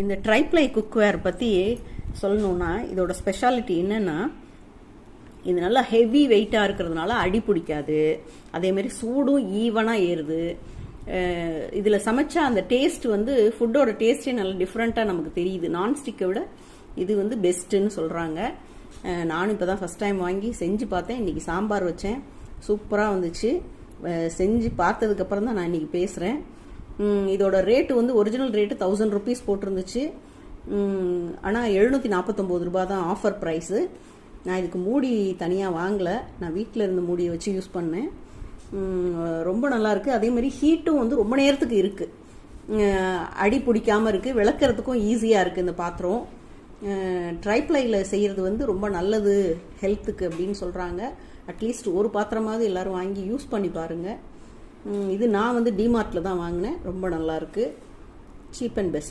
இந்த tri-ply cookware பற்றி சொல்லணுன்னா இதோட ஸ்பெஷாலிட்டி என்னென்னா இது நல்லா ஹெவி வெயிட்டாக இருக்கிறதுனால அடி பிடிக்காது. அதேமாரி சூடும் ஈவனாக ஏறுது. இதில் சமைச்சா அந்த டேஸ்ட் வந்து ஃபுட்டோட டேஸ்ட்டே நல்லா டிஃப்ரெண்ட்டாக நமக்கு தெரியுது. நான்ஸ்டிக்கை விட இது வந்து பெஸ்ட்டுன்னு சொல்கிறாங்க. நானும் இப்போ தான் ஃபஸ்ட் டைம் வாங்கி செஞ்சு பார்த்தேன். இன்றைக்கி சாம்பார் வச்சேன், சூப்பராக வந்துச்சு. செஞ்சு பார்த்ததுக்கப்புறம் தான் நான் இன்றைக்கி பேசுகிறேன். இதோட ரேட்டு வந்து ஒரிஜினல் ரேட்டு 1000 rupees போட்டிருந்துச்சு. ஆனால் 749 ரூபா தான் ஆஃபர் ப்ரைஸு. நான் இதுக்கு மூடி தனியாக வாங்கலை, நான் வீட்டில் இருந்து மூடியை வச்சு யூஸ் பண்ணேன். ரொம்ப நல்லாயிருக்கு. அதேமாதிரி ஹீட்டும் வந்து ரொம்ப நேரத்துக்கு இருக்குது, அடி பிடிக்காமல் இருக்குது, விளக்குறதுக்கும் ஈஸியாக இருக்குது. இந்த பாத்திரம் ட்ரைப்ளையில் செய்கிறது வந்து ரொம்ப நல்லது ஹெல்த்துக்கு அப்படின்னு சொல்கிறாங்க. அட்லீஸ்ட் ஒரு பாத்திரமாவது எல்லோரும் வாங்கி யூஸ் பண்ணி பாருங்கள். இது நான் வந்து டிமார்ட்டில் தான் வாங்கினேன். ரொம்ப நல்லாயிருக்கு, சீப் அண்ட் பெஸ்ட்.